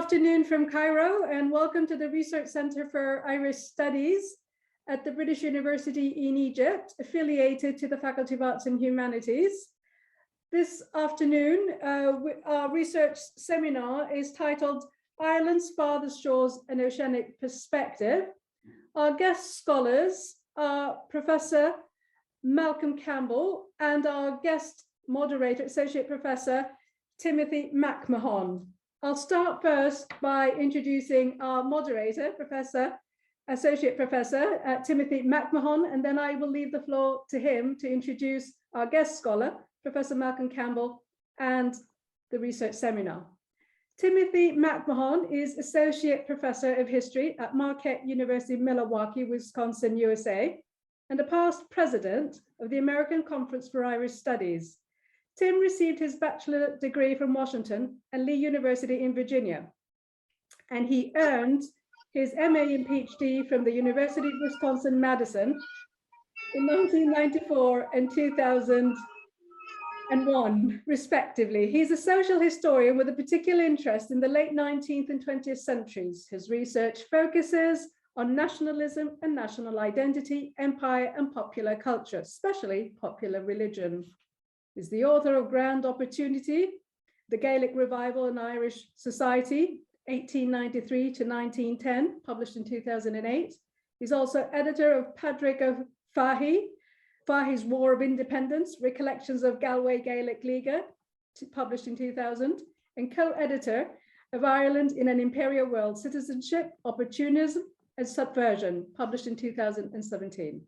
afternoon from Cairo, and welcome to the Research Center for Irish Studies at the British University in Egypt, affiliated to the Faculty of Arts and Humanities. This afternoon, our research seminar is titled Ireland's Farthest Shores, an Oceanic Perspective. Our guest scholars are Professor Malcolm Campbell and our guest moderator, Associate Professor Timothy McMahon. I'll start first by introducing our moderator, Associate Professor Timothy McMahon, and then I will leave the floor to him to introduce our guest scholar, Professor Malcolm Campbell, and the research seminar. Timothy McMahon is Associate Professor of History at Marquette University, Milwaukee, Wisconsin, USA, and a past president of the American Conference for Irish Studies. Tim received his bachelor degree from Washington and Lee University in Virginia, and he earned his MA and PhD from the University of Wisconsin-Madison in 1994 and 2001, respectively. He's a social historian with a particular interest in the late 19th and 20th centuries. His research focuses on nationalism and national identity, empire, and popular culture, especially popular religion. He's the author of Grand Opportunity, The Gaelic Revival in Irish Society, 1893 to 1910, published in 2008. He's also editor of Padraig of Fahi's War of Independence, Recollections of Galway Gaelic Liga, published in 2000, and co-editor of Ireland in an Imperial World, Citizenship, Opportunism, and Subversion, published in 2017.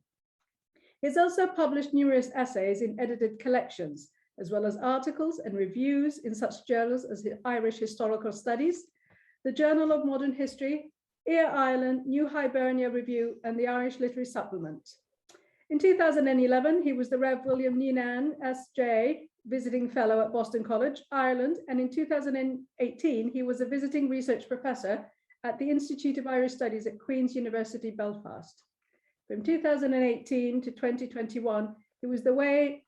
He's also published numerous essays in edited collections, as well as articles and reviews in such journals as the Irish Historical Studies, the Journal of Modern History, Air Ireland, New Hibernia Review, and the Irish Literary Supplement. In 2011, he was the Rev. William Neenan, S.J., Visiting Fellow at Boston College, Ireland, and in 2018, he was a visiting research professor at the Institute of Irish Studies at Queen's University, Belfast. From 2018 to 2021, he was the Way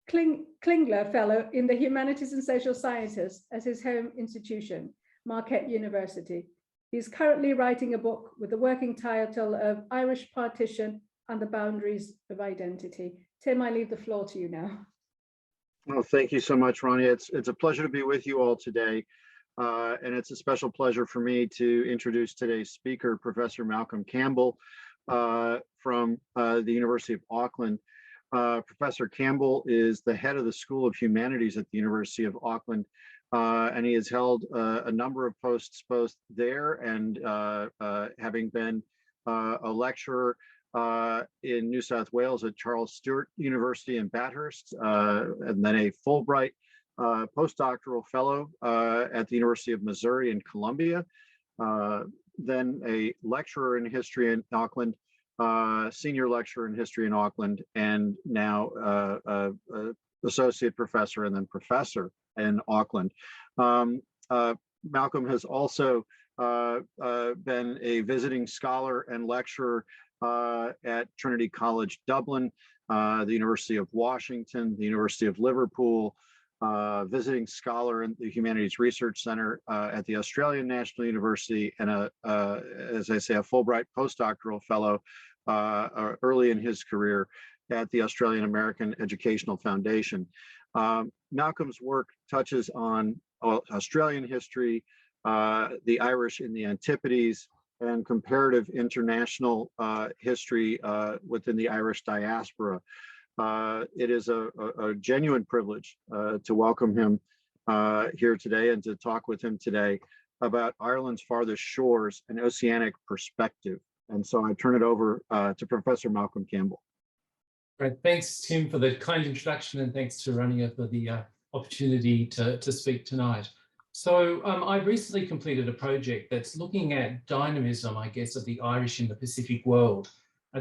Klingler Fellow in the Humanities and Social Sciences at his home institution, Marquette University. He's currently writing a book with the working title of Irish Partition and the Boundaries of Identity. Tim, I leave the floor to you now. Well, thank you so much, Rania. It's a pleasure to be with you all today. And it's a special pleasure for me to introduce today's speaker, Professor Malcolm Campbell, from the University of Auckland. Professor Campbell is the head of the School of Humanities at the University of Auckland, and he has held a number of posts both there and having been a lecturer in New South Wales at Charles Sturt University in Bathurst, and then a Fulbright postdoctoral fellow at the University of Missouri in Columbia, then a lecturer in history in Auckland, senior lecturer in history in Auckland, and now associate professor and then professor in Auckland. Malcolm has also been a visiting scholar and lecturer at Trinity College Dublin, the University of Washington, the University of Liverpool, visiting scholar in the Humanities Research Center at the Australian National University, and as I say, a Fulbright postdoctoral fellow early in his career at the Australian American Educational Foundation. Malcolm's work touches on Australian history, the Irish in the Antipodes, and comparative international history within the Irish diaspora. It is a genuine privilege to welcome him here today and to talk with him today about Ireland's Farthest Shores, an oceanic perspective. And so I turn it over to Professor Malcolm Campbell. Great. Thanks, Tim, for the kind introduction, and thanks to Rania for the opportunity to speak tonight. So I recently completed a project that's looking at dynamism, I guess, of the Irish in the Pacific world,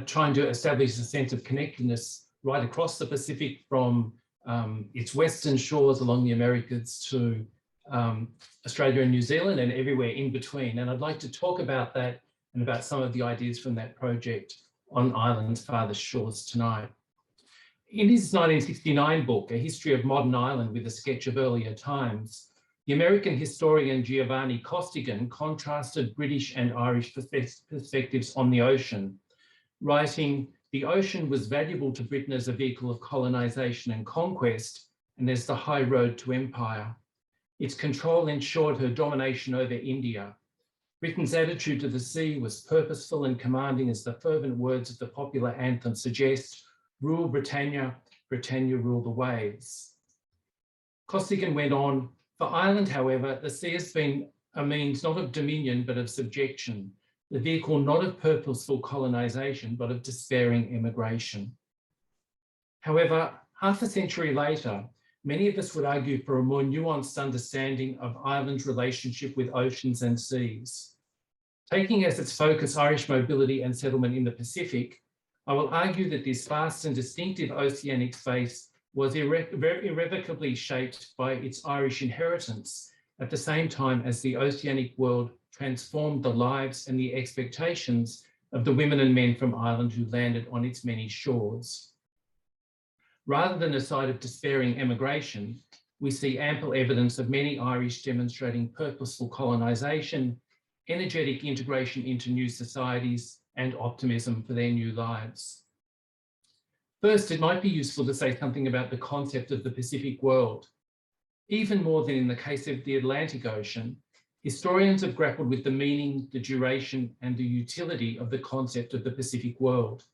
trying to establish a sense of connectedness right across the Pacific, from its western shores along the Americas to Australia and New Zealand and everywhere in between. And I'd like to talk about that and about some of the ideas from that project on Ireland's Farthest Shores tonight. In his 1969 book, A History of Modern Ireland with a Sketch of Earlier Times, The American historian Giovanni Costigan contrasted British and Irish perspectives on the ocean, writing, "The ocean was valuable to Britain as a vehicle of colonization and conquest, and as the high road to empire. Its control ensured her domination over India. Britain's attitude to the sea was purposeful and commanding, as the fervent words of the popular anthem suggest, rule Britannia, Britannia rule the waves." Costigan went on, "For Ireland, however, the sea has been a means not of dominion, but of subjection, the vehicle not of purposeful colonisation, but of despairing emigration." However, half a century later, many of us would argue for a more nuanced understanding of Ireland's relationship with oceans and seas. Taking as its focus Irish mobility and settlement in the Pacific, I will argue that this vast and distinctive oceanic space was irrevocably shaped by its Irish inheritance at the same time as the oceanic world transformed the lives and the expectations of the women and men from Ireland who landed on its many shores. Rather than a site of despairing emigration, we see ample evidence of many Irish demonstrating purposeful colonisation, energetic integration into new societies, and optimism for their new lives. First, it might be useful to say something about the concept of the Pacific world. Even more than in the case of the Atlantic Ocean, historians have grappled with the meaning, the duration, and the utility of the concept of the Pacific world.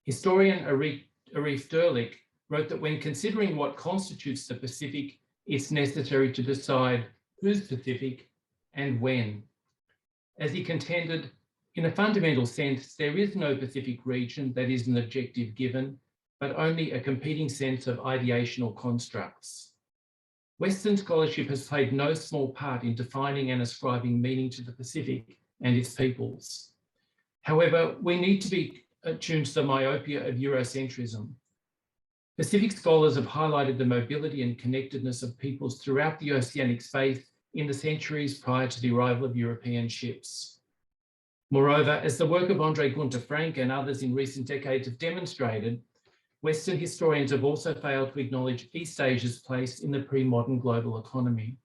Historian Arif Derlich wrote that when considering what constitutes the Pacific, it's necessary to decide who's Pacific and when. As he contended, in a fundamental sense, there is no Pacific region that is an objective given, but only a competing sense of ideational constructs. Western scholarship has played no small part in defining and ascribing meaning to the Pacific and its peoples. However, we need to be attuned to the myopia of Eurocentrism. Pacific scholars have highlighted the mobility and connectedness of peoples throughout the oceanic space in the centuries prior to the arrival of European ships. Moreover, as the work of Andre Gunter Frank and others in recent decades have demonstrated, Western historians have also failed to acknowledge East Asia's place in the pre-modern global economy.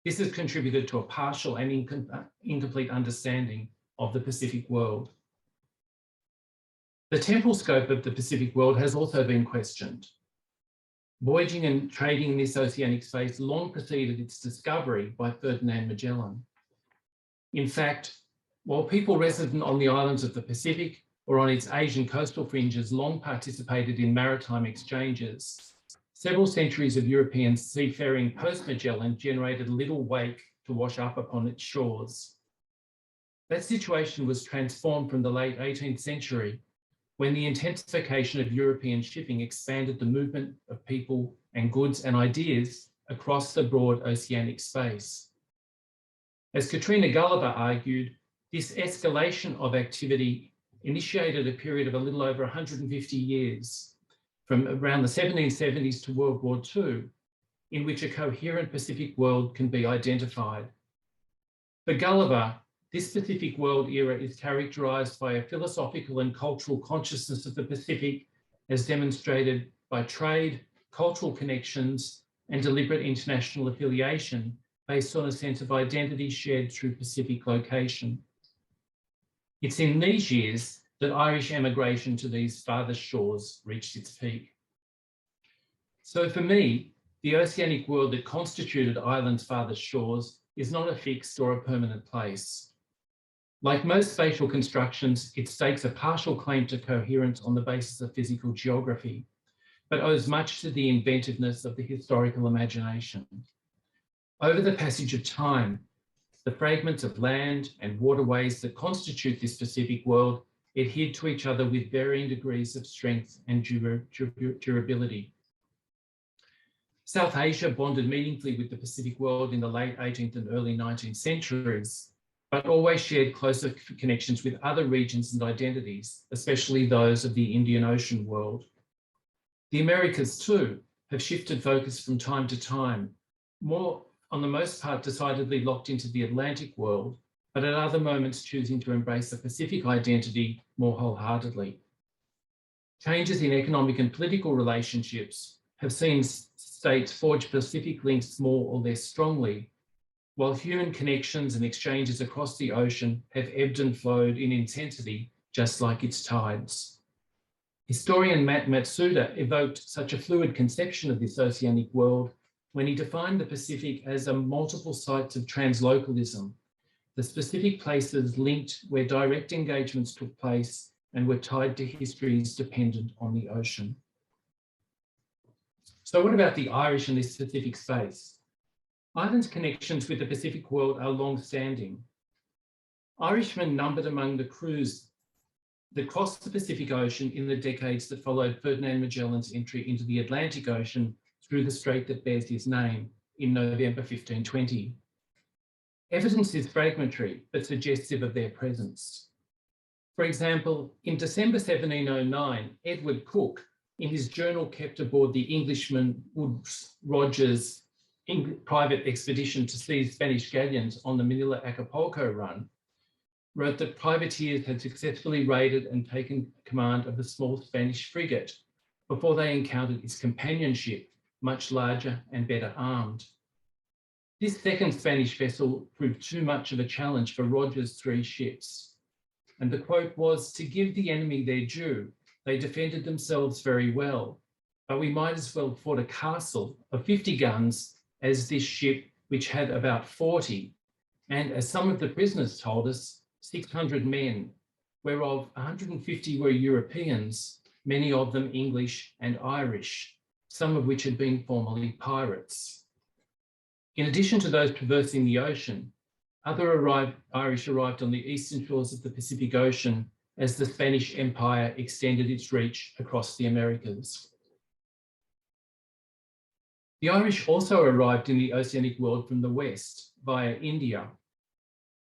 This has contributed to a partial and incomplete understanding of the Pacific world. The temporal scope of the Pacific world has also been questioned. Voyaging and trading in this oceanic space long preceded its discovery by Ferdinand Magellan. In fact, while people resident on the islands of the Pacific or on its Asian coastal fringes long participated in maritime exchanges, several centuries of European seafaring post-Magellan generated little wake to wash up upon its shores. That situation was transformed from the late 18th century, when the intensification of European shipping expanded the movement of people and goods and ideas across the broad oceanic space. As Katrina Gulliver argued, this escalation of activity initiated a period of a little over 150 years, from around the 1770s to World War II, in which a coherent Pacific world can be identified. For Gulliver, this Pacific world era is characterised by a philosophical and cultural consciousness of the Pacific as demonstrated by trade, cultural connections, and deliberate international affiliation based on a sense of identity shared through Pacific location. It's in these years that Irish emigration to these farthest shores reached its peak. So for me, the oceanic world that constituted Ireland's farthest shores is not a fixed or a permanent place. Like most spatial constructions, it stakes a partial claim to coherence on the basis of physical geography, but owes much to the inventiveness of the historical imagination. Over the passage of time, the fragments of land and waterways that constitute this Pacific world adhered to each other with varying degrees of strength and durability. South Asia bonded meaningfully with the Pacific world in the late 18th and early 19th centuries, but always shared closer connections with other regions and identities, especially those of the Indian Ocean world. The Americas, too, have shifted focus from time to time, more on the most part decidedly locked into the Atlantic world, but at other moments choosing to embrace a Pacific identity more wholeheartedly. Changes in economic and political relationships have seen states forge Pacific links more or less strongly, while human connections and exchanges across the ocean have ebbed and flowed in intensity, just like its tides. Historian Matt Matsuda evoked such a fluid conception of this oceanic world when he defined the Pacific as a multiple sites of translocalism, the specific places linked where direct engagements took place and were tied to histories dependent on the ocean. So what about the Irish in this Pacific space? Ireland's connections with the Pacific world are long-standing. Irishmen numbered among the crews that crossed the Pacific Ocean in the decades that followed Ferdinand Magellan's entry into the Atlantic Ocean through the strait that bears his name in November 1520. Evidence is fragmentary, but suggestive of their presence. For example, in December 1709, Edward Cook, in his journal kept aboard the Englishman Woodes Rogers' private expedition to seize Spanish galleons on the Manila Acapulco run, wrote that privateers had successfully raided and taken command of a small Spanish frigate before they encountered its companion ship, much larger and better armed. This second Spanish vessel proved too much of a challenge for Rogers' 3 ships. And the quote was, "To give the enemy their due, they defended themselves very well, but we might as well fought a castle of 50 guns as this ship, which had about 40, and as some of the prisoners told us, 600 men, whereof 150 were Europeans, many of them English and Irish, some of which had been formerly pirates." In addition to those traversing the ocean, other Irish arrived on the eastern shores of the Pacific Ocean as the Spanish Empire extended its reach across the Americas. The Irish also arrived in the oceanic world from the west via India.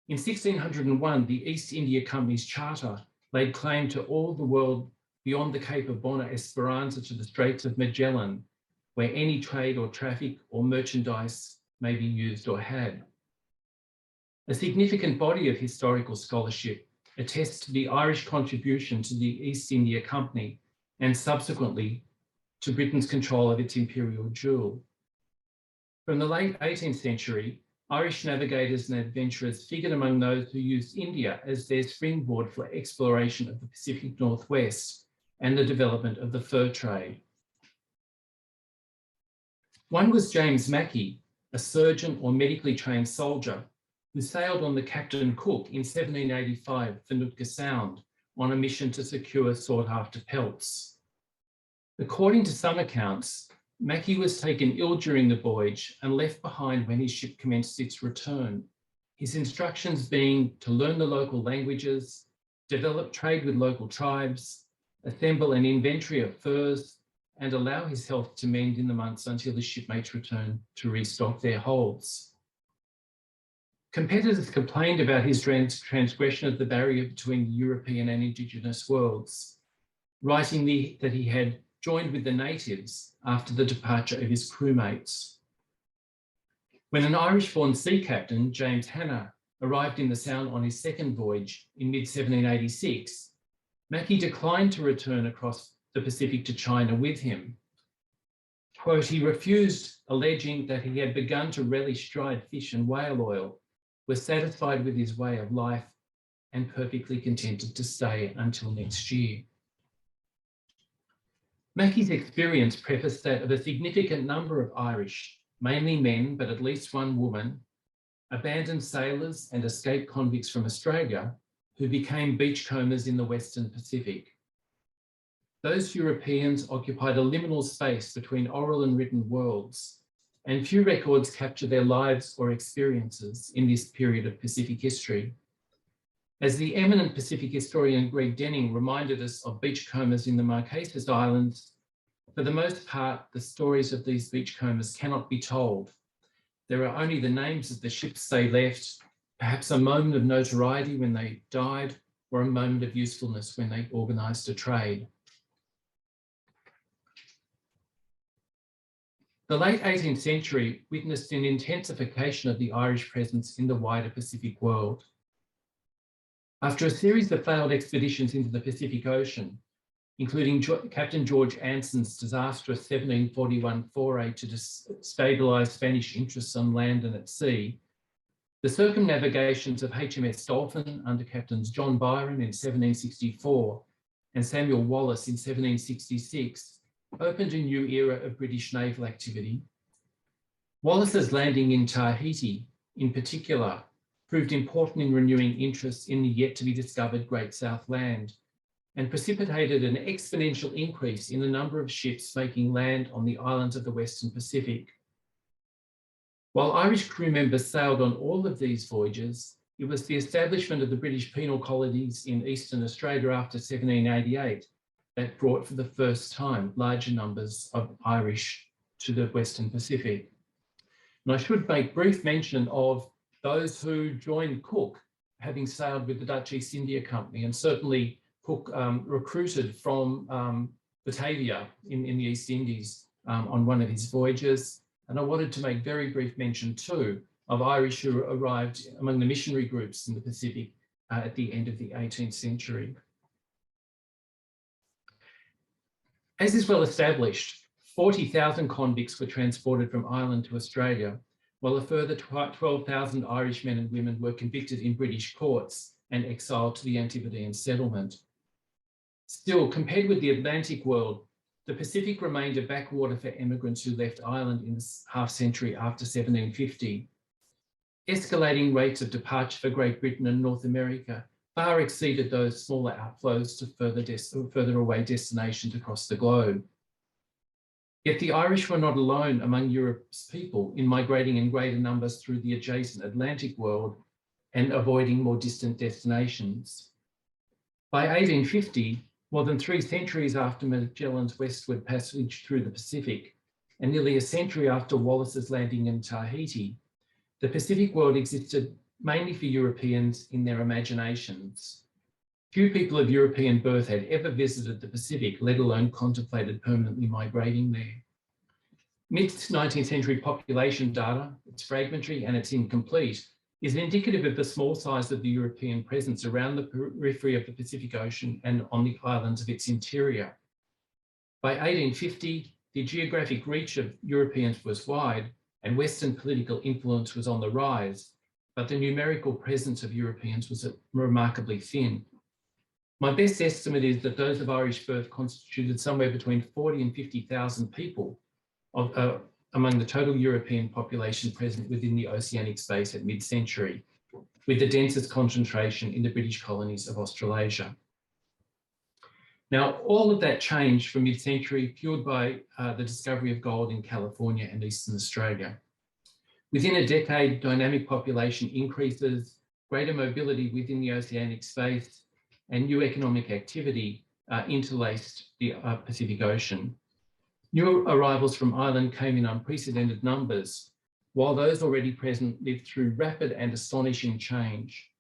In 1601, the East India Company's charter laid claim to all the world beyond the Cape of Bona Esperanza to the Straits of Magellan, where any trade or traffic or merchandise may be used or had. A significant body of historical scholarship attests to the Irish contribution to the East India Company and subsequently to Britain's control of its imperial jewel. From the late 18th century, Irish navigators and adventurers figured among those who used India as their springboard for exploration of the Pacific Northwest and the development of the fur trade. One was James Mackey, a surgeon or medically trained soldier who sailed on the Captain Cook in 1785 for Nootka Sound on a mission to secure sought-after pelts. According to some accounts, Mackey was taken ill during the voyage and left behind when his ship commenced its return, his instructions being to learn the local languages, develop trade with local tribes, assemble an inventory of furs, and allow his health to mend in the months until his shipmates return to restock their holds. Competitors complained about his transgression of the barrier between the European and Indigenous worlds, writing that he had joined with the natives after the departure of his crewmates. When an Irish-born sea captain, James Hanna, arrived in the Sound on his second voyage in mid-1786, Mackey declined to return across the Pacific to China with him. Quote, he refused, alleging that he had begun to relish dried fish and whale oil, was satisfied with his way of life, and perfectly contented to stay until next year. Mackey's experience prefaced that of a significant number of Irish, mainly men, but at least one woman, abandoned sailors and escaped convicts from Australia who became beachcombers in the Western Pacific. Those Europeans occupied a liminal space between oral and written worlds, and few records capture their lives or experiences in this period of Pacific history. As the eminent Pacific historian Greg Denning reminded us of beachcombers in the Marquesas Islands, for the most part, the stories of these beachcombers cannot be told. There are only the names of the ships they left, perhaps a moment of notoriety when they died, or a moment of usefulness when they organised a trade. The late 18th century witnessed an intensification of the Irish presence in the wider Pacific world. After a series of failed expeditions into the Pacific Ocean, including Captain George Anson's disastrous 1741 foray to destabilise Spanish interests on land and at sea, the circumnavigations of HMS Dolphin under Captains John Byron in 1764 and Samuel Wallis in 1766 opened a new era of British naval activity. Wallis's landing in Tahiti, in particular, proved important in renewing interest in the yet-to-be-discovered Great South Land and precipitated an exponential increase in the number of ships making land on the islands of the Western Pacific. While Irish crew members sailed on all of these voyages, it was the establishment of the British penal colonies in Eastern Australia after 1788 that brought for the first time larger numbers of Irish to the Western Pacific. And I should make brief mention of those who joined Cook, having sailed with the Dutch East India Company, and certainly Cook recruited from Batavia in the East Indies on one of his voyages. And I wanted to make very brief mention too of Irish who arrived among the missionary groups in the Pacific at the end of the 18th century. As is well established, 40,000 convicts were transported from Ireland to Australia, while a further 12,000 Irish men and women were convicted in British courts and exiled to the Antipodean settlement. Still, compared with the Atlantic world, the Pacific remained a backwater for immigrants who left Ireland in the half-century after 1750. Escalating rates of departure for Great Britain and North America far exceeded those smaller outflows to further away destinations across the globe. Yet the Irish were not alone among Europe's people in migrating in greater numbers through the adjacent Atlantic world and avoiding more distant destinations. By 1850, more than 3 centuries after Magellan's westward passage through the Pacific, and nearly a century after Wallis's landing in Tahiti, the Pacific world existed mainly for Europeans in their imaginations. Few people of European birth had ever visited the Pacific, let alone contemplated permanently migrating there. Mid-19th century population data, it's fragmentary and it's incomplete, is indicative of the small size of the European presence around the periphery of the Pacific Ocean and on the islands of its interior. By 1850, the geographic reach of Europeans was wide and Western political influence was on the rise, but the numerical presence of Europeans was remarkably thin. My best estimate is that those of Irish birth constituted somewhere between 40 and 50,000 people among the total European population present within the oceanic space at mid-century, with the densest concentration in the British colonies of Australasia. Now, all of that changed from mid-century, fueled by the discovery of gold in California and Eastern Australia. Within a decade, dynamic population increases, greater mobility within the oceanic space, and new economic activity interlaced the Pacific Ocean. New arrivals from Ireland came in unprecedented numbers, while those already present lived through rapid and astonishing change.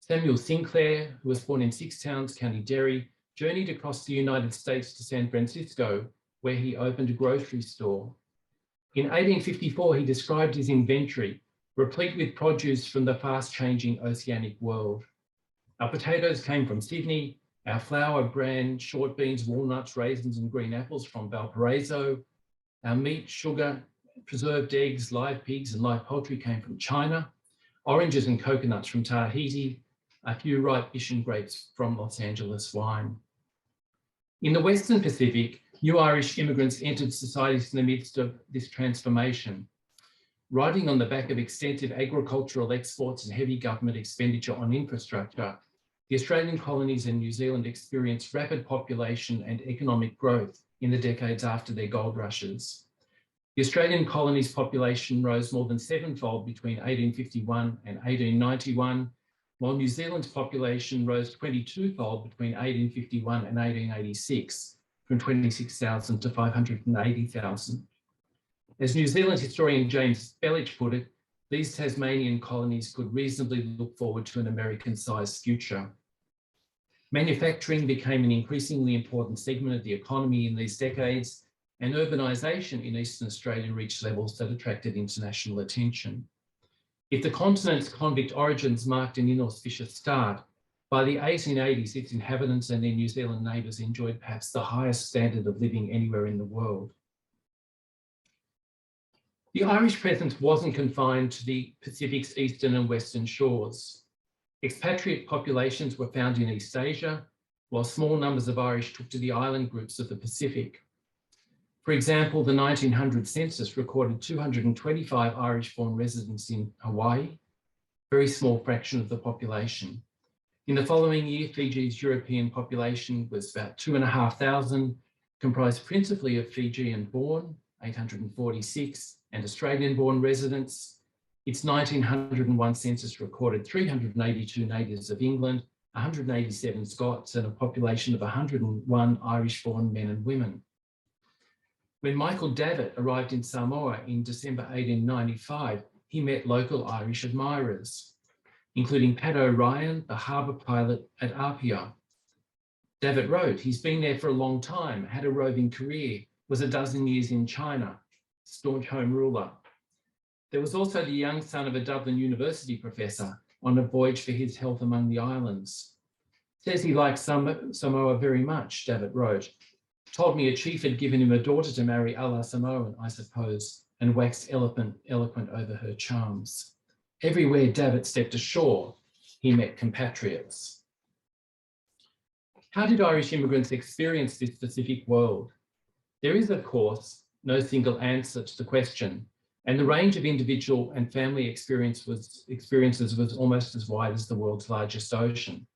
Samuel Sinclair, who was born in Six Towns, County Derry, journeyed across the United States to San Francisco, where he opened a grocery store. In 1854, he described his inventory, replete with produce from the fast-changing oceanic world. Our potatoes came from Sydney, our flour, bran, short beans, walnuts, raisins, and green apples from Valparaiso. Our meat, sugar, preserved eggs, live pigs, and live poultry came from China. Oranges and coconuts from Tahiti. A few ripe Mission grapes from Los Angeles wine. In the Western Pacific, new Irish immigrants entered societies in the midst of this transformation. Riding on the back of extensive agricultural exports and heavy government expenditure on infrastructure, the Australian colonies and New Zealand experienced rapid population and economic growth in the decades after their gold rushes. The Australian colonies' population rose more than sevenfold between 1851 and 1891, while New Zealand's population rose 22-fold between 1851 and 1886, from 26,000 to 580,000. As New Zealand historian James Bellich put it, these Tasmanian colonies could reasonably look forward to an American-sized future. Manufacturing became an increasingly important segment of the economy in these decades, and urbanisation in Eastern Australia reached levels that attracted international attention. If the continent's convict origins marked an inauspicious start, By the 1880s, its inhabitants and their New Zealand neighbours enjoyed perhaps the highest standard of living anywhere in the world. The Irish presence wasn't confined to the Pacific's eastern and western shores. Expatriate populations were found in East Asia, while small numbers of Irish took to the island groups of the Pacific. For example, the 1900 census recorded 225 Irish-born residents in Hawaii, a very small fraction of the population. In the following year, Fiji's European population was about 2,500, comprised principally of Fijian-born, 846, and Australian-born residents. Its 1901 census recorded 382 natives of England, 187 Scots, and a population of 101 Irish-born men and women. When Michael Davitt arrived in Samoa in December 1895, he met local Irish admirers, including Pat O'Ryan, the harbour pilot at Apia. Davitt wrote, "He's been there for a long time, had a roving career, was a dozen years in China, staunch home ruler." There was also the young son of a Dublin University professor on a voyage for his health among the islands. "Says he likes Samoa very much," Davitt wrote. "Told me a chief had given him a daughter to marry a la Samoan, I suppose, and waxed eloquent over her charms." Everywhere Davitt stepped ashore, he met compatriots. How did Irish immigrants experience this Pacific world? There is, of course, no single answer to the question, and the range of individual and family experiences was almost as wide as the world's largest ocean.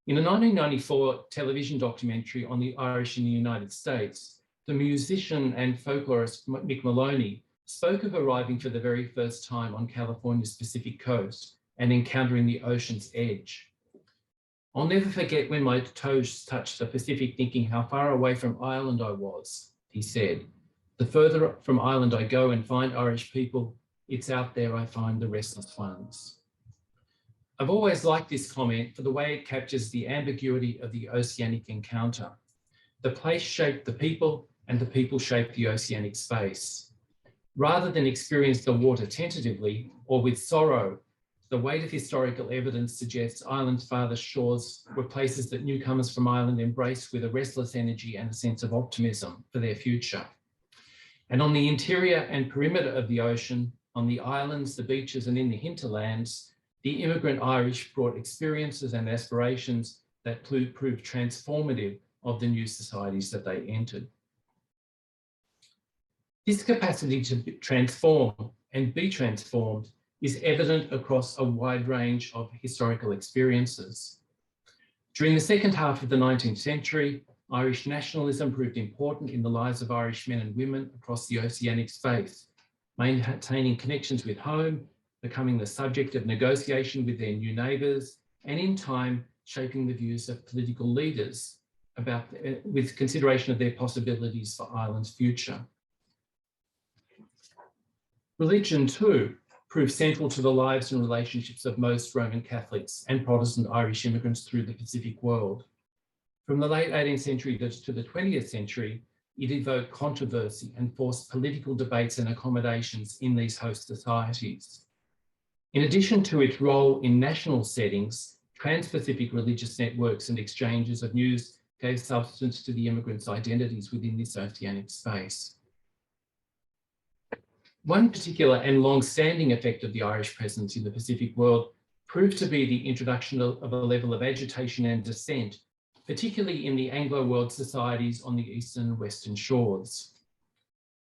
In a 1994 television documentary on the Irish in the United States, the musician and folklorist Mick Maloney spoke of arriving for the very first time on California's Pacific coast and encountering the ocean's edge. "I'll never forget when my toes touched the Pacific, thinking how far away from Ireland I was," he said. "The further from Ireland I go and find Irish people, it's out there I find the restless ones." I've always liked this comment for the way it captures the ambiguity of the oceanic encounter. The place shaped the people and the people shaped the oceanic space. Rather than experience the water tentatively or with sorrow, the weight of historical evidence suggests Ireland's farthest shores were places that newcomers from Ireland embraced with a restless energy and a sense of optimism for their future. And on the interior and perimeter of the ocean, on the islands, the beaches, and in the hinterlands, the immigrant Irish brought experiences and aspirations that proved transformative of the new societies that they entered. This capacity to transform and be transformed is evident across a wide range of historical experiences. During the second half of the 19th century, Irish nationalism proved important in the lives of Irish men and women across the oceanic space, maintaining connections with home, becoming the subject of negotiation with their new neighbours, and in time shaping the views of political leaders with consideration of their possibilities for Ireland's future. Religion, too, proved central to the lives and relationships of most Roman Catholics and Protestant Irish immigrants through the Pacific world. From the late 18th century to the 20th century, it evoked controversy and forced political debates and accommodations in these host societies. In addition to its role in national settings, trans-Pacific religious networks and exchanges of news gave substance to the immigrants' identities within this oceanic space. One particular and long-standing effect of the Irish presence in the Pacific world proved to be the introduction of a level of agitation and dissent, particularly in the Anglo-world societies on the eastern and western shores.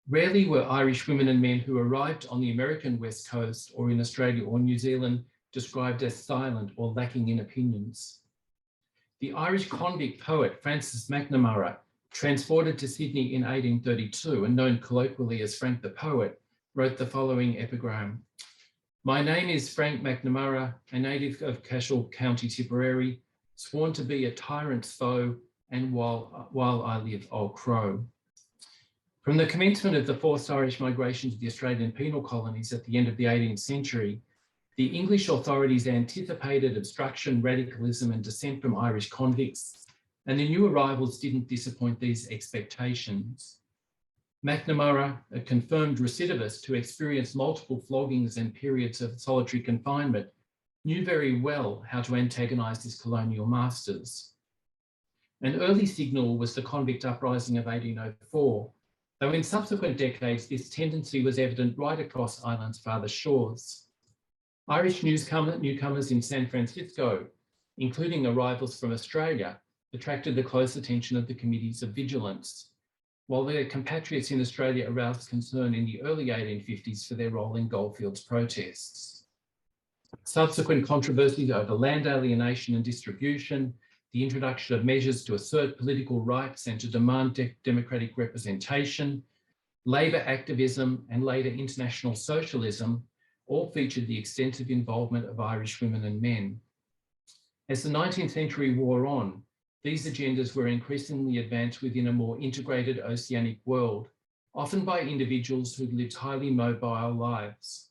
Rarely were Irish women and men who arrived on the American West Coast or in Australia or New Zealand described as silent or lacking in opinions. The Irish convict poet Francis McNamara, transported to Sydney in 1832 and known colloquially as Frank the Poet, wrote the following epigram: "My name is Frank McNamara, a native of Cashel, County Tipperary, sworn to be a tyrant's foe, and while I live, I'll crow." From the commencement of the forced Irish migration to the Australian penal colonies at the end of the 18th century, the English authorities anticipated obstruction, radicalism, and dissent from Irish convicts, and the new arrivals didn't disappoint these expectations. McNamara, a confirmed recidivist who experienced multiple floggings and periods of solitary confinement, knew very well how to antagonise his colonial masters. An early signal was the convict uprising of 1804, though in subsequent decades this tendency was evident right across Ireland's farthest shores. Irish newcomers in San Francisco, including arrivals from Australia, attracted the close attention of the committees of vigilance, while their compatriots in Australia aroused concern in the early 1850s for their role in goldfields protests. Subsequent controversies over land alienation and distribution, the introduction of measures to assert political rights and to demand democratic representation, labour activism and later international socialism all featured the extensive involvement of Irish women and men. As the 19th century wore on, these agendas were increasingly advanced within a more integrated oceanic world, often by individuals who lived highly mobile lives.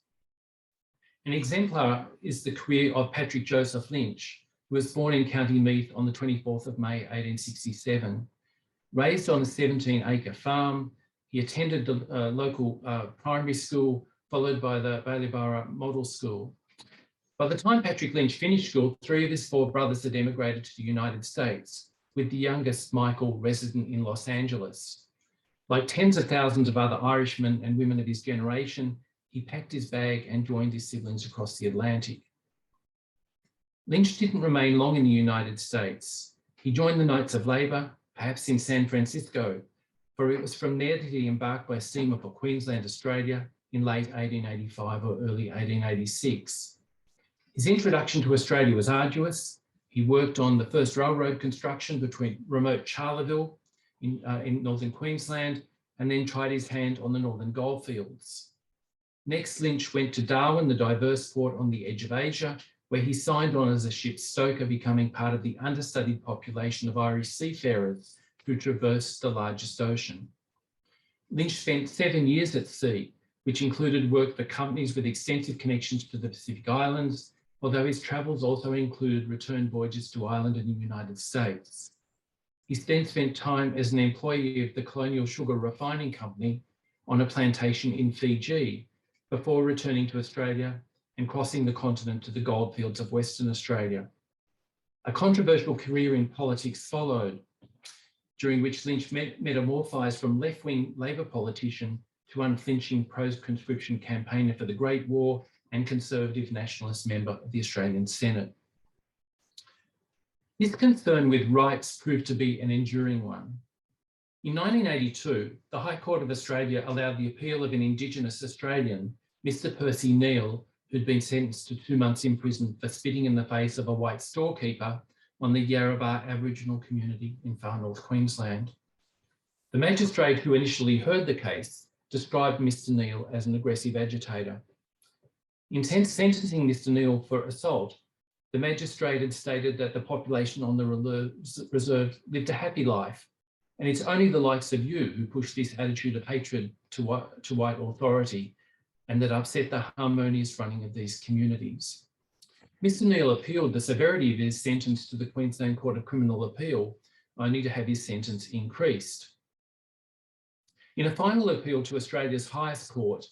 An exemplar is the career of Patrick Joseph Lynch, who was born in County Meath on the 24th of May, 1867. Raised on a 17-acre farm, he attended the local primary school, followed by the Ballyborough Model School. By the time Patrick Lynch finished school, 3 of his 4 brothers had emigrated to the United States, with the youngest, Michael, resident in Los Angeles. Like tens of thousands of other Irishmen and women of his generation, he packed his bag and joined his siblings across the Atlantic. Lynch didn't remain long in the United States. He joined the Knights of Labour, perhaps in San Francisco, for it was from there that he embarked by steamer for Queensland, Australia in late 1885 or early 1886. His introduction to Australia was arduous. He worked on the first railroad construction between remote Charleville in northern Queensland, and then tried his hand on the northern goldfields. Next, Lynch went to Darwin, the diverse port on the edge of Asia, where he signed on as a ship's stoker, becoming part of the understudied population of Irish seafarers who traversed the largest ocean. Lynch spent 7 years at sea, which included work for companies with extensive connections to the Pacific Islands, although his travels also included return voyages to Ireland and the United States. He then spent time as an employee of the Colonial Sugar Refining Company on a plantation in Fiji, before returning to Australia and crossing the continent to the goldfields of Western Australia. A controversial career in politics followed, during which Lynch metamorphosed from left-wing Labor politician to unflinching pro-conscription campaigner for the Great War and Conservative nationalist member of the Australian Senate. His concern with rights proved to be an enduring one. In 1982, the High Court of Australia allowed the appeal of an Indigenous Australian, Mr. Percy Neal, who'd been sentenced to 2 months in prison for spitting in the face of a white storekeeper on the Yarrabah Aboriginal community in far north Queensland. The magistrate who initially heard the case described Mr. Neal as an aggressive agitator. In sentencing Mr. Neal for assault, the magistrate had stated that the population on the reserve lived a happy life, and it's only the likes of you who push this attitude of hatred to white authority and that upset the harmonious running of these communities. Mr. Neal appealed the severity of his sentence to the Queensland Court of Criminal Appeal, only to have his sentence increased. In a final appeal to Australia's highest court,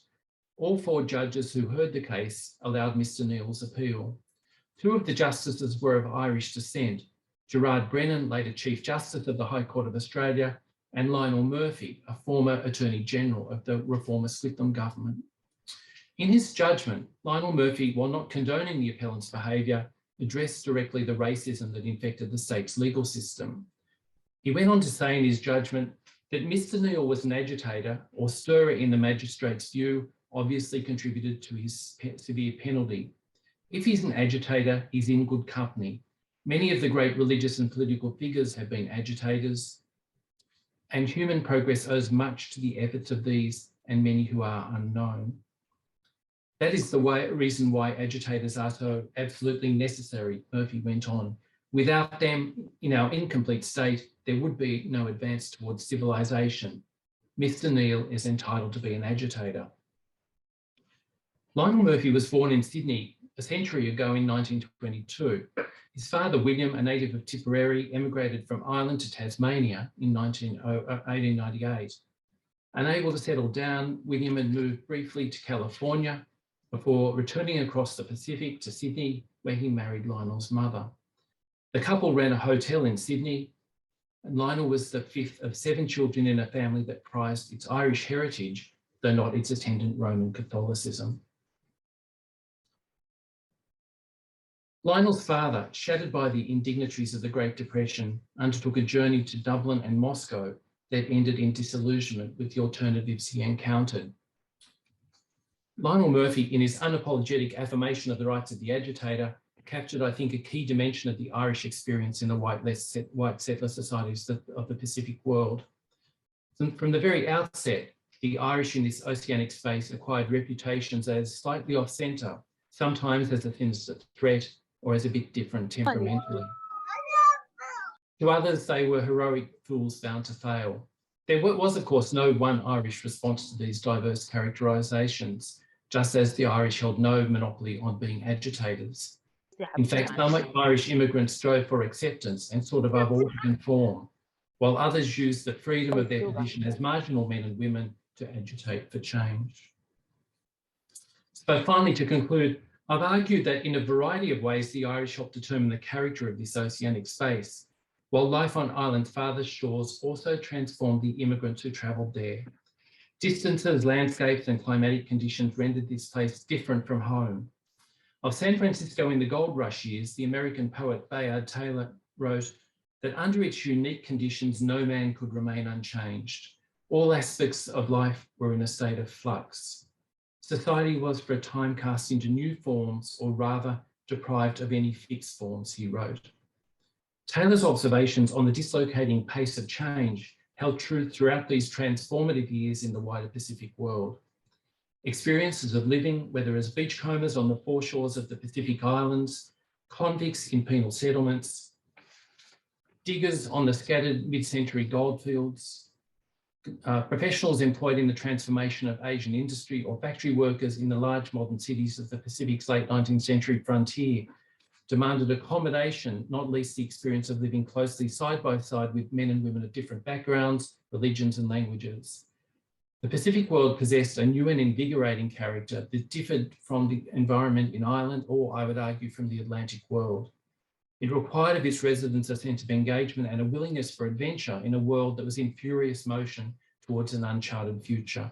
all 4 judges who heard the case allowed Mr. Neal's appeal. 2 of the justices were of Irish descent, Gerard Brennan, later Chief Justice of the High Court of Australia, and Lionel Murphy, a former Attorney General of the reformist Whitlam government. In his judgment, Lionel Murphy, while not condoning the appellant's behaviour, addressed directly the racism that infected the state's legal system. He went on to say in his judgment that Mr. Neal was an agitator or stirrer in the magistrate's view, obviously contributed to his severe penalty. If he's an agitator, he's in good company. Many of the great religious and political figures have been agitators, and human progress owes much to the efforts of these and many who are unknown. That is the reason why agitators are so absolutely necessary, Murphy went on. Without them, in our incomplete state, there would be no advance towards civilization. Mr. Neal is entitled to be an agitator. Lionel Murphy was born in Sydney a century ago in 1922. His father, William, a native of Tipperary, emigrated from Ireland to Tasmania in 1898. Unable to settle down, William had moved briefly to California, before returning across the Pacific to Sydney, where he married Lionel's mother. The couple ran a hotel in Sydney, and Lionel was the fifth of 7 children in a family that prized its Irish heritage, though not its attendant Roman Catholicism. Lionel's father, shattered by the indignitaries of the Great Depression, undertook a journey to Dublin and Moscow that ended in disillusionment with the alternatives he encountered. Lionel Murphy, in his unapologetic affirmation of the rights of the agitator, captured, I think, a key dimension of the Irish experience in the white settler societies of the Pacific world. From the very outset, the Irish in this oceanic space acquired reputations as slightly off-centre, sometimes as a sinister threat or as a bit different temperamentally. To others, they were heroic fools bound to fail. There was, of course, no one Irish response to these diverse characterisations, just as the Irish held no monopoly on being agitators. In fact, some Irish immigrants strove for acceptance and sought above all to conform, while others used the freedom of their position as marginal men and women to agitate for change. So finally, to conclude, I've argued that in a variety of ways, the Irish helped determine the character of this oceanic space, while life on island's farthest shores also transformed the immigrants who travelled there. Distances, landscapes and climatic conditions rendered this place different from home. Of San Francisco in the gold rush years, the American poet Bayard Taylor wrote that under its unique conditions, no man could remain unchanged. All aspects of life were in a state of flux. Society was for a time cast into new forms, or rather deprived of any fixed forms, he wrote. Taylor's observations on the dislocating pace of change held true throughout these transformative years in the wider Pacific world. Experiences of living, whether as beachcombers on the foreshores of the Pacific Islands, convicts in penal settlements, diggers on the scattered mid-century goldfields, professionals employed in the transformation of Asian industry, or factory workers in the large modern cities of the Pacific's late 19th century frontier, demanded accommodation, not least the experience of living closely side by side with men and women of different backgrounds, religions and languages. The Pacific world possessed a new and invigorating character that differed from the environment in Ireland, or I would argue from the Atlantic world. It required of its residents a sense of engagement and a willingness for adventure in a world that was in furious motion towards an uncharted future.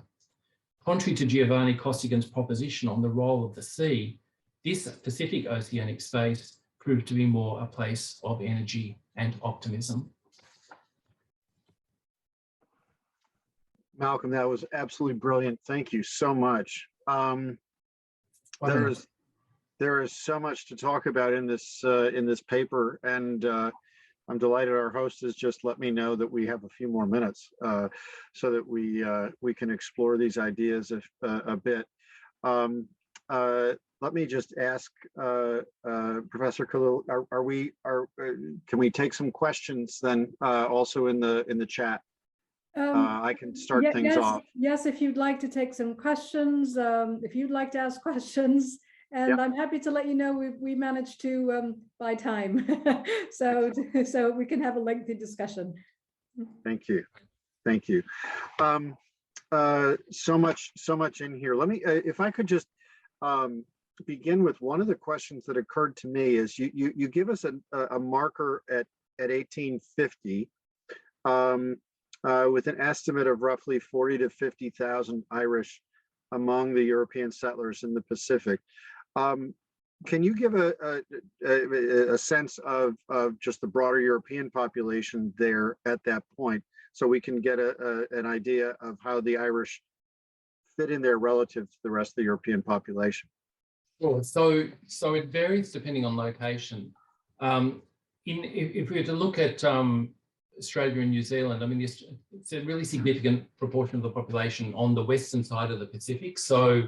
Contrary to Giovanni Costigan's proposition on the role of the sea, this Pacific oceanic space proved to be more a place of energy and optimism. Malcolm, that was absolutely brilliant. Thank you so much. There is so much to talk about in this paper, and I'm delighted our host has just let me know that we have a few more minutes so that we can explore these ideas a bit. Let me just ask Professor Khalil, can we take some questions then also in the chat? I can start things off. Yes, if you'd like to take some questions, if you'd like to ask questions, and yep. I'm happy to let you know we managed to buy time, so we can have a lengthy discussion. Thank you, thank you. So much in here. Let me, if I could just begin with one of the questions that occurred to me is you give us a marker at 1850. With an estimate of roughly 40 to 50,000 Irish among the European settlers in the Pacific. Can you give a sense of just the broader European population there at that point, so we can get an idea of how the Irish fit in there relative to the rest of the European population? Sure. So it varies depending on location. If we were to look at Australia and New Zealand, I mean, it's a really significant proportion of the population on the western side of the Pacific. So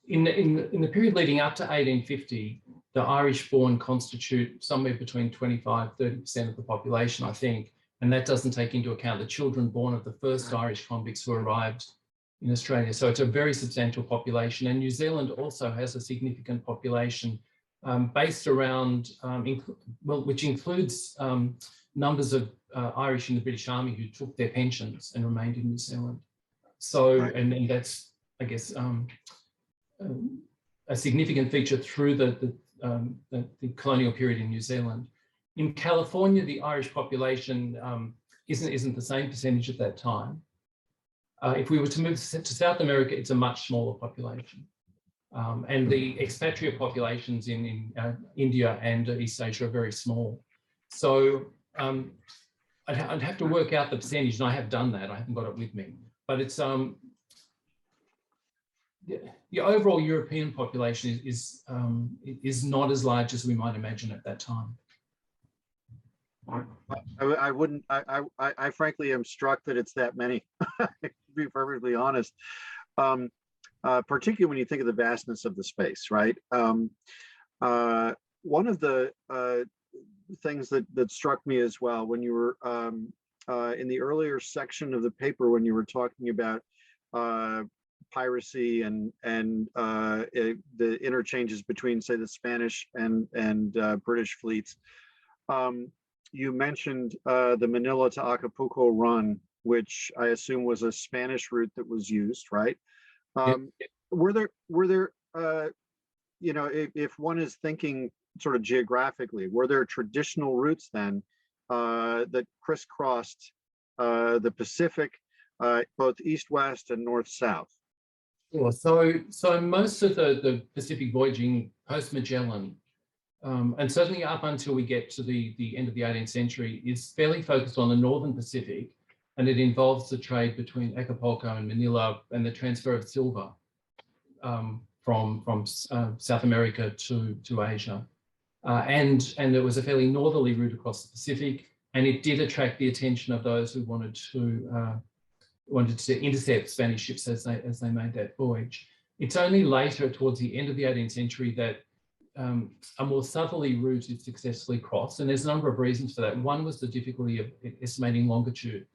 in the period leading up to 1850, the Irish-born constitute somewhere between 25–30% of the population, I think, and that doesn't take into account the children born of the first Irish convicts who arrived in Australia. So it's a very substantial population, and New Zealand also has a significant population based around, which includes numbers of Irish in the British Army who took their pensions and remained in New Zealand. So, and that's, I guess, a significant feature through the colonial period in New Zealand. In California, the Irish population isn't the same percentage at that time. If we were to move to South America, it's a much smaller population. And the expatriate populations in India and East Asia are very small. So I'd have to work out the percentage, and I have done that. I haven't got it with me. But it's the overall European population is not as large as we might imagine at that time. I frankly am struck that it's that many, to be perfectly honest. Particularly when you think of the vastness of the space, right? One of the things that struck me as well when you were in the earlier section of the paper, when you were talking about piracy and the interchanges between, say, the Spanish and British fleets, you mentioned the Manila to Acapulco run, which I assume was a Spanish route that was used, right? Were there you know, if one is thinking sort of geographically, were there traditional routes then that crisscrossed the Pacific, both east-west and north-south? Sure. So most of the Pacific voyaging post-Magellan, and certainly up until we get to the end of the 18th century, is fairly focused on the northern Pacific, and it involves the trade between Acapulco and Manila and the transfer of silver from South America to Asia. And there was a fairly northerly route across the Pacific, and it did attract the attention of those who wanted to intercept Spanish ships as they made that voyage. It's only later, towards the end of the 18th century, that a more southerly route is successfully crossed, and there's a number of reasons for that. One was the difficulty of estimating longitude,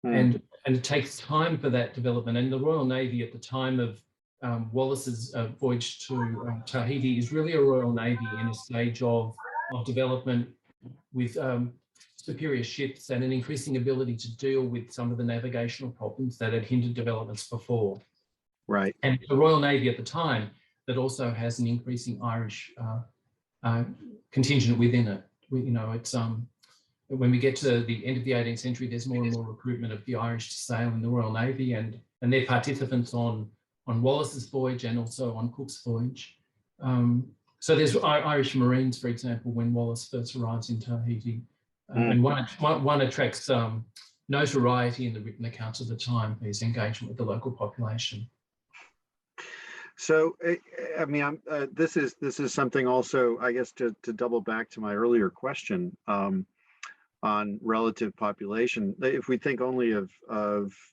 and it takes time for that development. And the Royal Navy at the time of Wallis's voyage to Tahiti is really a Royal Navy in a stage of development with superior ships and an increasing ability to deal with some of the navigational problems that had hindered developments before. Right. And the Royal Navy at the time that also has an increasing Irish contingent within it. You know, it's when we get to the end of the 18th century, there's more and more recruitment of the Irish to sail in the Royal Navy, and they're participants on Wallis's voyage and also on Cook's voyage. So there's Irish Marines, for example, when Wallis first arrives in Tahiti. And one attracts notoriety in the written accounts of the time for his engagement with the local population. So, I mean, this is something also, I guess, to double back to my earlier question on relative population. If we think only of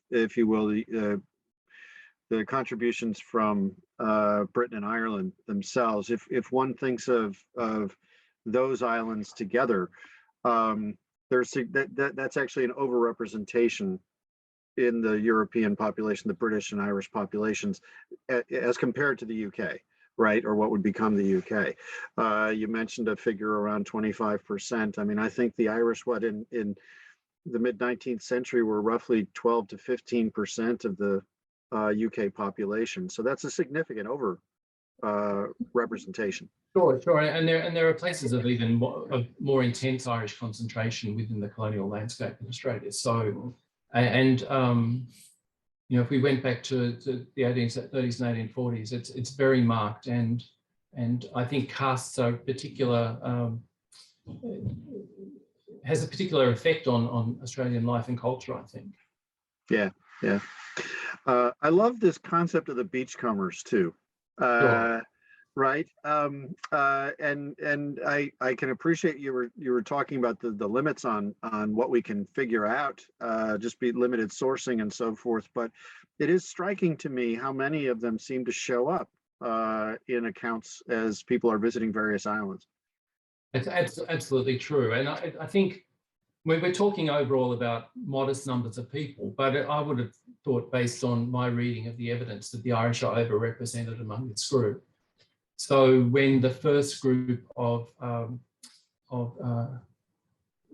if you will, the contributions from Britain and Ireland themselves, if one thinks of those islands together, that's actually an overrepresentation in the European population, the British and Irish populations, as compared to the UK, right, or what would become the UK. You mentioned a figure around 25%. I mean, I think the Irish, in the mid-19th century, were roughly 12 to 15% of the UK population. So that's a significant representation. Sure, and there are places of even more intense Irish concentration within the colonial landscape in Australia. So, and you know, if we went back to the 1830s and 1840s, it's very marked, and I think casts are has a particular effect on Australian life and culture, I think. Yeah. I love this concept of the beachcombers too. Sure. Right. And I can appreciate you were talking about the limits on what we can figure out, just be limited sourcing and so forth. But it is striking to me how many of them seem to show up in accounts as people are visiting various islands. It's absolutely true. And I think we're talking overall about modest numbers of people, but I would have thought, based on my reading of the evidence, that the Irish are overrepresented among this group. So when the first group of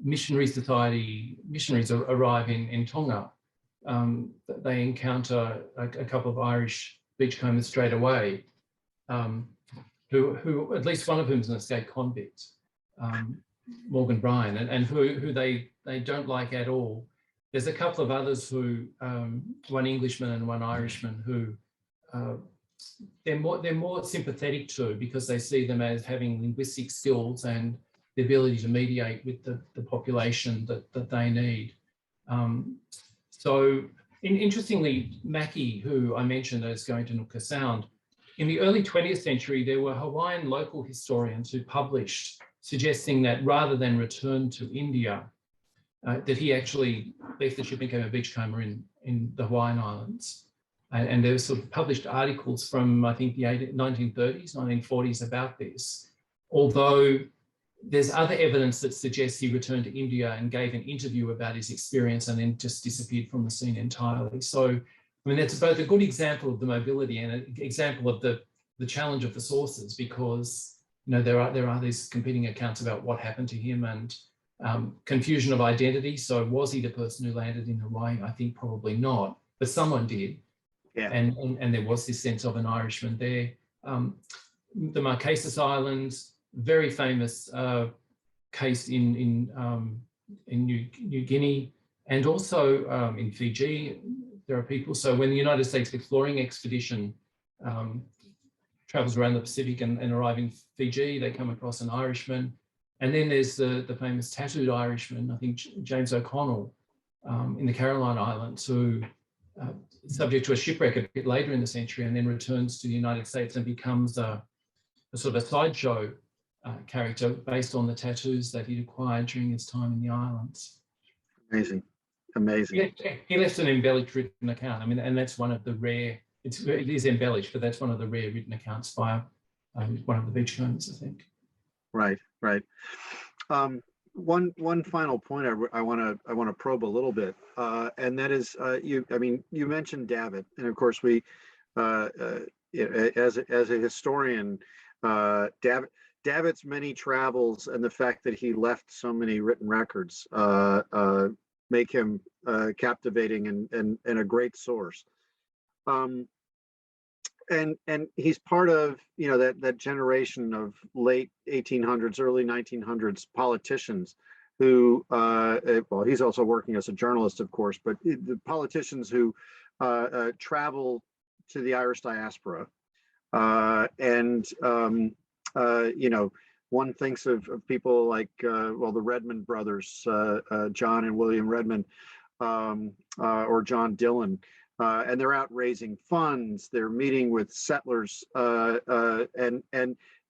missionaries arrive in Tonga, they encounter a couple of Irish beachcombers straight away, who at least one of whom is an escaped convict, Morgan Bryan, and who they don't like at all. There's a couple of others who, one Englishman and one Irishman, who they're more sympathetic to, because they see them as having linguistic skills and the ability to mediate with the population that they need. Interestingly, Mackie, who I mentioned as going to Nootka Sound, in the early 20th century, there were Hawaiian local historians who published suggesting that rather than return to India, that he actually left the ship and became a beachcomber in the Hawaiian Islands. And there were sort of published articles from, I think, the 1930s, 1940s about this, although there's other evidence that suggests he returned to India and gave an interview about his experience and then just disappeared from the scene entirely. So, I mean, that's both a good example of the mobility and an example of the challenge of the sources, because, you know, there are these competing accounts about what happened to him, and confusion of identity. So was he the person who landed in Hawaii? I think probably not, but someone did. Yeah. And there was this sense of an Irishman there. The Marquesas Islands, very famous case in New Guinea, and also in Fiji, there are people. So when the United States exploring expedition travels around the Pacific and arrive in Fiji, they come across an Irishman. And then there's the famous tattooed Irishman, I think James O'Connell, in the Caroline Islands, who subject to a shipwreck a bit later in the century, and then returns to the United States and becomes a sort of a sideshow character based on the tattoos that he'd acquired during his time in the islands. Amazing, amazing. He left an embellished written account. I mean, and that's one of the rare, it is embellished, but that's one of the rare written accounts by one of the beachcombers, I think. Right, right. One final point I want to probe a little bit, and that is you mentioned Davitt, and of course we as a historian, Davitt's many travels and the fact that he left so many written records make him captivating and a great source. And he's part of, you know, that generation of late 1800s, early 1900s politicians who, well, he's also working as a journalist, of course, but the politicians who travel to the Irish diaspora. You know, one thinks of people like, well, the Redmond brothers, John and William Redmond, or John Dillon. And they're out raising funds. They're meeting with settlers, and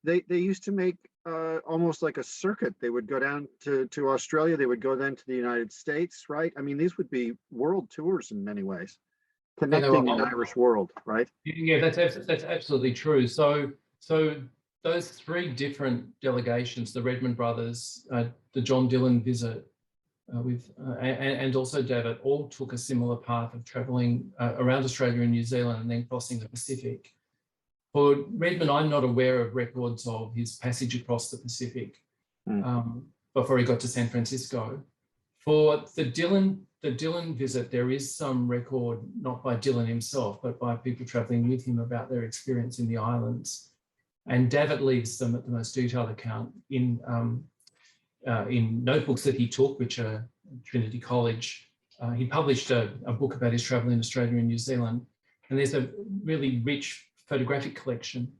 they used to make almost like a circuit. They would go down to Australia. They would go then to the United States, right? I mean, these would be world tours in many ways, connecting an Irish world, right? Yeah, that's absolutely true. So those three different delegations, the Redmond brothers, the John Dillon visit, and also Davitt, all took a similar path of travelling around Australia and New Zealand and then crossing the Pacific. For Redmond, I'm not aware of records of his passage across the Pacific before he got to San Francisco. For the Dillon visit, there is some record, not by Dillon himself, but by people travelling with him about their experience in the islands. And Davitt leaves them at the most detailed account in notebooks that he took, which are Trinity College. He published a book about his travel in Australia and New Zealand. And there's a really rich photographic collection,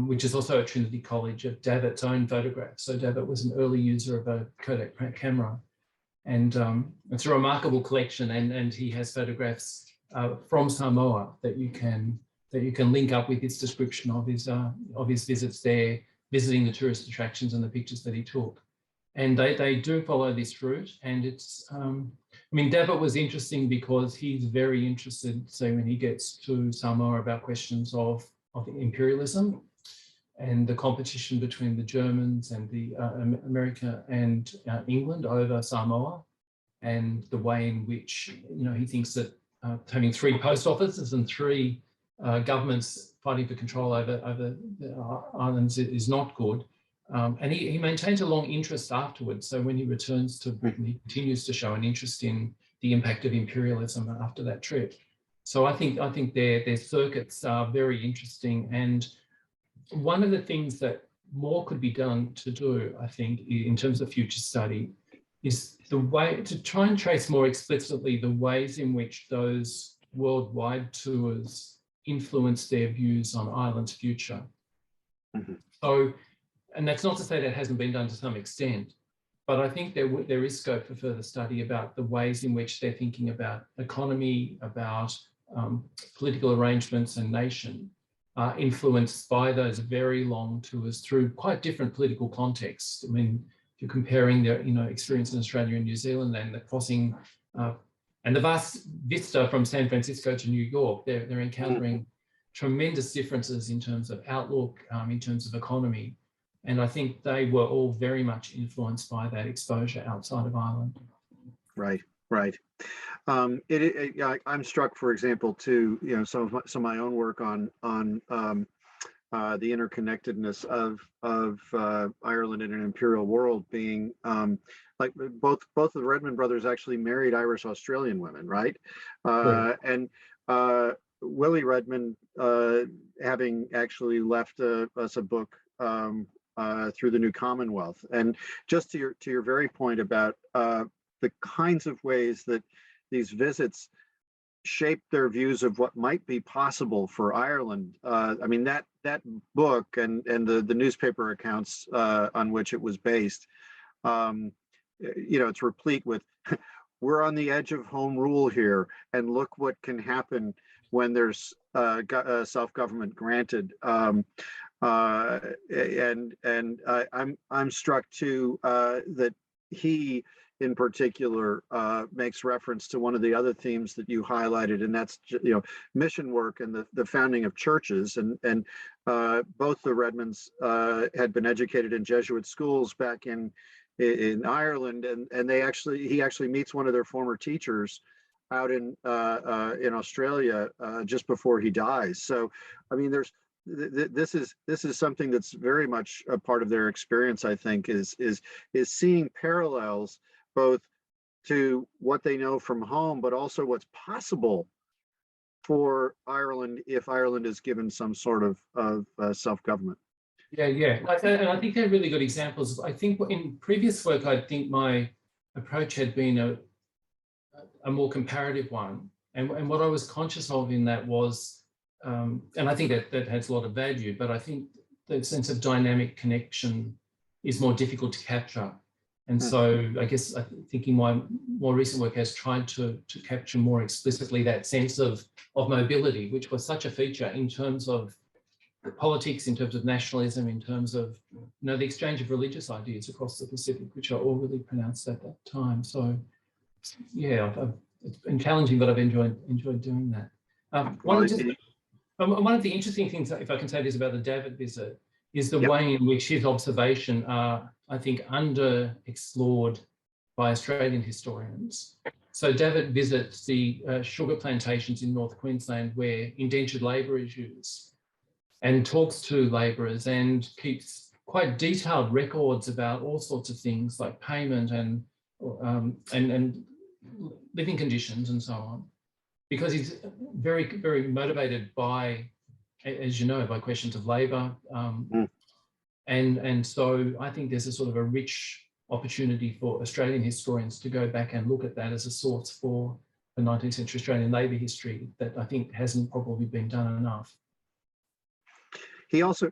which is also at Trinity College, of Davitt's own photographs. So Davitt was an early user of a Kodak camera. And it's a remarkable collection. And he has photographs from Samoa that you can link up with his description of his visits there, visiting the tourist attractions and the pictures that he took. And they do follow this route. And it's, I mean, Davitt was interesting because he's very interested, say, when he gets to Samoa, about questions of imperialism and the competition between the Germans and the America and England over Samoa, and the way in which, you know, he thinks that having three post offices and three governments fighting for control over the islands is not good. And he maintains a long interest afterwards. So when he returns to Britain, he continues to show an interest in the impact of imperialism after that trip. So I think their circuits are very interesting. And one of the things that more could be done to do, I think, in terms of future study, is the way to try and trace more explicitly the ways in which those worldwide tours influence their views on Ireland's future. So, and that's not to say that hasn't been done to some extent, but I think there is scope for further study about the ways in which they're thinking about economy, about political arrangements and nation, influenced by those very long tours through quite different political contexts. I mean, if you're comparing their experience in Australia and New Zealand and the crossing and the vast vista from San Francisco to New York, they're encountering tremendous differences in terms of outlook, in terms of economy. And I think they were all very much influenced by that exposure outside of Ireland. Right, right. I'm struck, for example, too, some of my own work on the interconnectedness of Ireland in an imperial world being like both of the Redmond brothers actually married Irish Australian women, right? And Willie Redmond, having actually left us a book through the New Commonwealth, and just to your very point about the kinds of ways that these visits shaped their views of what might be possible for Ireland. I mean, that book and the newspaper accounts on which it was based, it's replete with, we're on the edge of home rule here, and look what can happen when there's self-government granted. I'm struck too that he, in particular, makes reference to one of the other themes that you highlighted, and that's mission work and the founding of churches. And both the Redmonds had been educated in Jesuit schools back in Ireland, and he actually meets one of their former teachers out in Australia just before he dies. So, I mean, this is something that's very much a part of their experience, I think, is seeing parallels both to what they know from home, but also what's possible for Ireland if Ireland is given some sort of self-government. Yeah. And I think they're really good examples. I think in previous work, I think my approach had been a more comparative one. And what I was conscious of in that was, and I think that has a lot of value, but I think the sense of dynamic connection is more difficult to capture. And so I guess thinking my more recent work has tried to capture more explicitly that sense of mobility, which was such a feature in terms of politics, in terms of nationalism, in terms of the exchange of religious ideas across the Pacific, which are all really pronounced at that time. So yeah, it's been challenging, but I've enjoyed doing that. One of the interesting things, if I can say this about the David visit, is the way in which his observation are, I think, underexplored by Australian historians. So David visits the sugar plantations in North Queensland where indentured labour is used, and talks to labourers and keeps quite detailed records about all sorts of things like payment and living conditions and so on, because he's very, very motivated by, as you know, by questions of labour. And so I think there's a sort of a rich opportunity for Australian historians to go back and look at that as a source for the 19th century Australian labour history that I think hasn't probably been done enough. He also,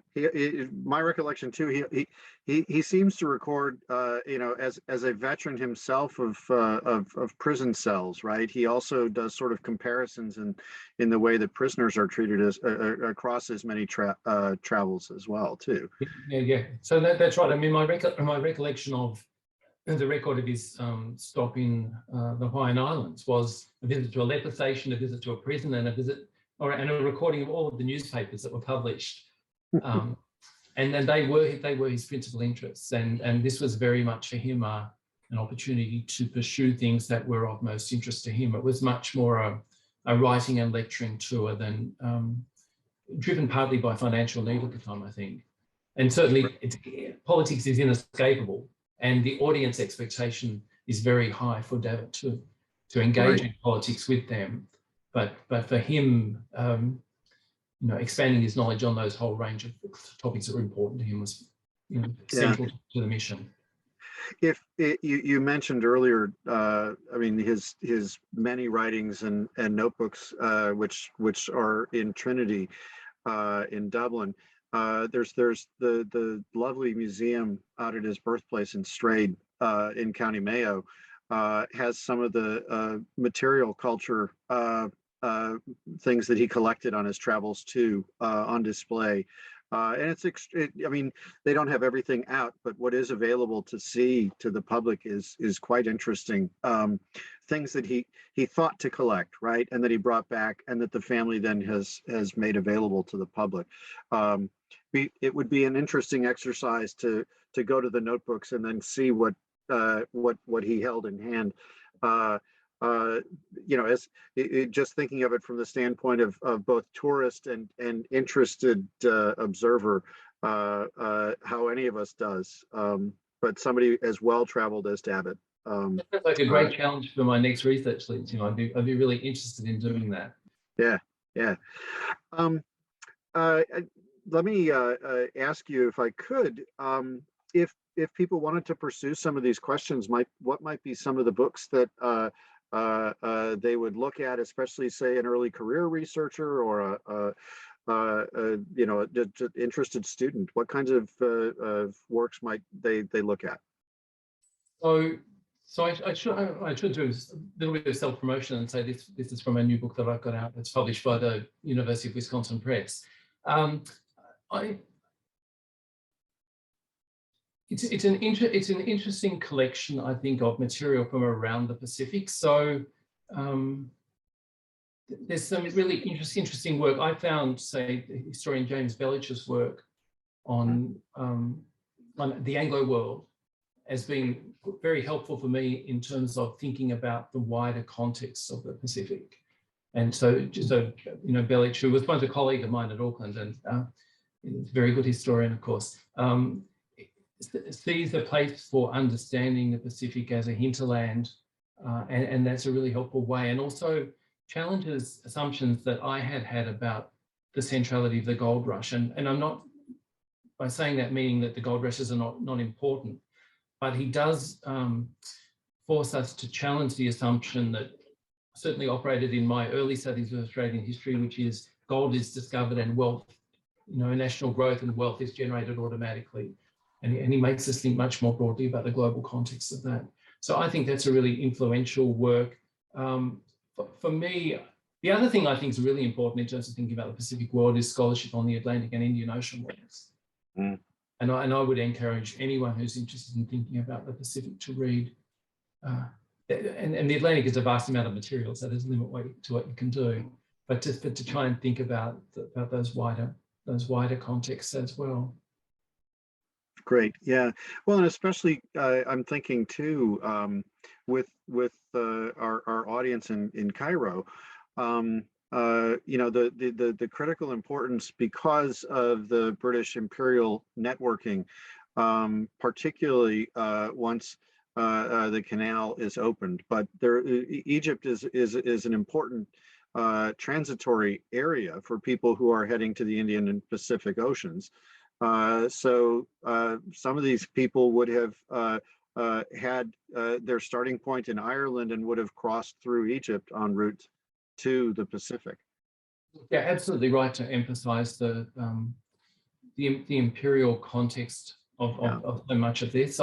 my recollection too, he seems to record, as a veteran himself of prison cells, right? He also does sort of comparisons in the way that prisoners are treated as across as many travels as well too. Yeah. So that's right. I mean, my recollection of the record of his stop in the Hawaiian Islands was a visit to a leper station, a visit to a prison, and a recording of all of the newspapers that were published. And then they were his principal interests, and this was very much for him an opportunity to pursue things that were of most interest to him. It was much more a writing and lecturing tour than driven partly by financial need at the time, I think. And certainly politics is inescapable, and the audience expectation is very high for David to engage in politics with them. But for him, expanding his knowledge on those whole range of topics that were important to him was central to the mission. You mentioned earlier, I mean, his many writings and notebooks, which are in Trinity, in Dublin. There's the lovely museum out at his birthplace in Strade, in County Mayo, has some of the material culture things that he collected on his travels too, on display. And I mean, they don't have everything out, but what is available to see to the public is quite interesting. Things that he thought to collect, right, and that he brought back, and that the family then has made available to the public. It would be an interesting exercise to go to the notebooks and then see what he held in hand. As just thinking of it from the standpoint of both tourist and interested observer, how any of us does, but somebody as well traveled as David. That sounds like a great challenge for my next research, Leeds. I'd be really interested in doing that. Yeah. Let me ask you, if I could, if people wanted to pursue some of these questions, what might be some of the books that they would look at, especially say an early career researcher or just interested student? What kinds of works might they look at? So I should do a little bit of self-promotion and say this is from a new book that I've got out that's published by the University of Wisconsin Press. It's an interesting collection, I think, of material from around the Pacific. So there's some really interesting work. I found, say, historian James Bellich's work on the Anglo world as being very helpful for me in terms of thinking about the wider context of the Pacific. And so Bellich, who was once a colleague of mine at Auckland, and he's a very good historian, of course, sees a place for understanding the Pacific as a hinterland, and that's a really helpful way, and also challenges assumptions that I had about the centrality of the gold rush. And I'm not, by saying that, meaning that the gold rushes are not important, but he does force us to challenge the assumption that certainly operated in my early studies of Australian history, which is gold is discovered and wealth, national growth and wealth is generated automatically. And he makes us think much more broadly about the global context of that. So I think that's a really influential work. For me, the other thing I think is really important in terms of thinking about the Pacific world is scholarship on the Atlantic and Indian Ocean worlds. And I would encourage anyone who's interested in thinking about the Pacific to read. And the Atlantic is a vast amount of material, so there's a limit to what you can do. But to try and think about those wider contexts as well. Great, yeah. Well, and especially I'm thinking too, with our audience in Cairo, the critical importance because of the British imperial networking, particularly once the canal is opened. But Egypt is an important transitory area for people who are heading to the Indian and Pacific Oceans. So some of these people would have had their starting point in Ireland and would have crossed through Egypt en route to the Pacific. Yeah, absolutely right to emphasize the imperial context of so much of this.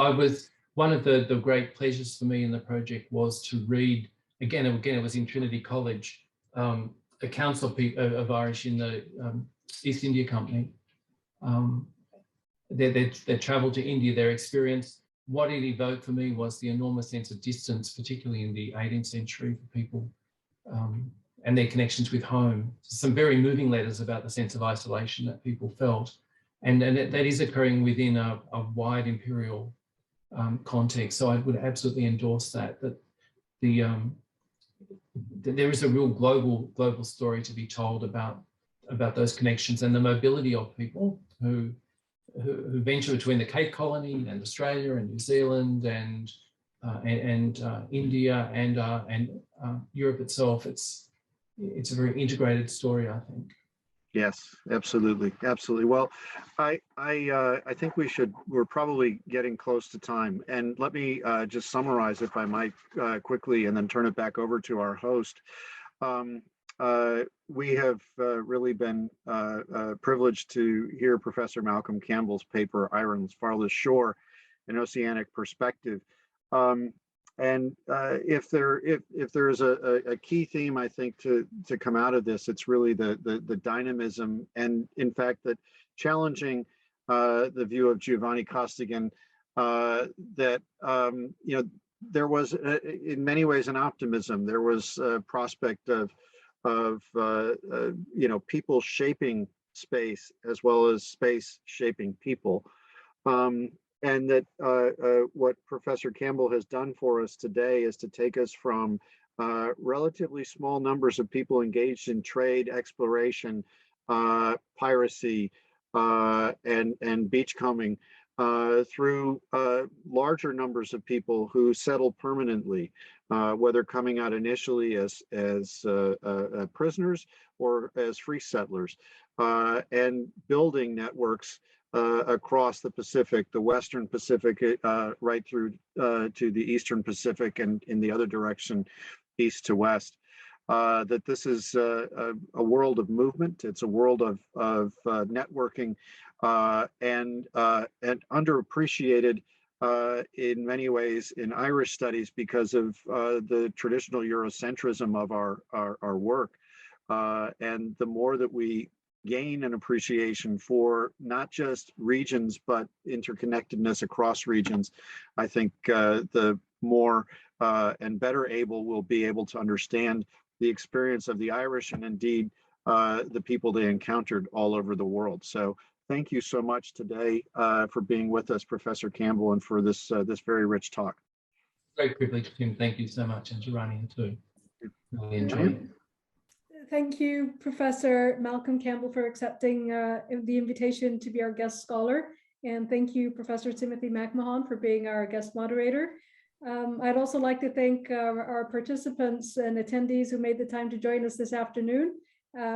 One of the great pleasures for me in the project was to read, again it was in Trinity College, accounts of Irish in the East India Company. Their travel to India, their experience. What it evoked for me was the enormous sense of distance, particularly in the 18th century for people, and their connections with home. Some very moving letters about the sense of isolation that people felt. And that is occurring within a wide imperial context. So I would absolutely endorse that there is a real global story to be told about those connections and the mobility of people who venture between the Cape Colony and Australia and New Zealand and India and Europe itself. It's a very integrated story, I think. Yes, absolutely, absolutely. Well, I think we're probably getting close to time, and let me just summarize, if I might, quickly, and then turn it back over to our host. Um, we have really been privileged to hear Professor Malcolm Campbell's paper, Ireland's Farthest Shore, an Oceanic Perspective. And if there is a key theme, I think, to come out of this, it's really the dynamism, and in fact that challenging the view of Giovanni Costigan, that there was in many ways an optimism. There was a prospect of people shaping space as well as space shaping people. And that what Professor Campbell has done for us today is to take us from relatively small numbers of people engaged in trade, exploration, piracy, and beachcombing, through larger numbers of people who settle permanently, whether coming out initially as prisoners or as free settlers, and building networks across the Pacific, the Western Pacific, right through to the Eastern Pacific, and in the other direction, east to west. That this is a world of movement. It's a world of networking, and underappreciated in many ways in Irish studies because of the traditional Eurocentrism of our work. And the more that we gain an appreciation for not just regions, but interconnectedness across regions, I think the more and better able we'll be able to understand the experience of the Irish, and indeed the people they encountered all over the world. So thank you so much today for being with us, Professor Campbell, and for this very rich talk. Great privilege, Tim. Thank you so much, and to Rania too. Really enjoyed it. Thank you, Professor Malcolm Campbell, for accepting the invitation to be our guest scholar. And thank you, Professor Timothy McMahon, for being our guest moderator. I'd also like to thank our participants and attendees who made the time to join us this afternoon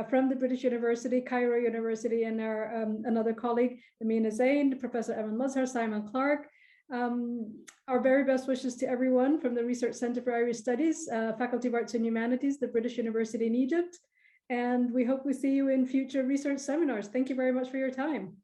from the British University, Cairo University, and our another colleague, Amina Zain, Professor Evan Mazhar, Simon Clark. Our very best wishes to everyone from the Research Center for Irish Studies, Faculty of Arts and Humanities, the British University in Egypt. And we hope we see you in future research seminars. Thank you very much for your time.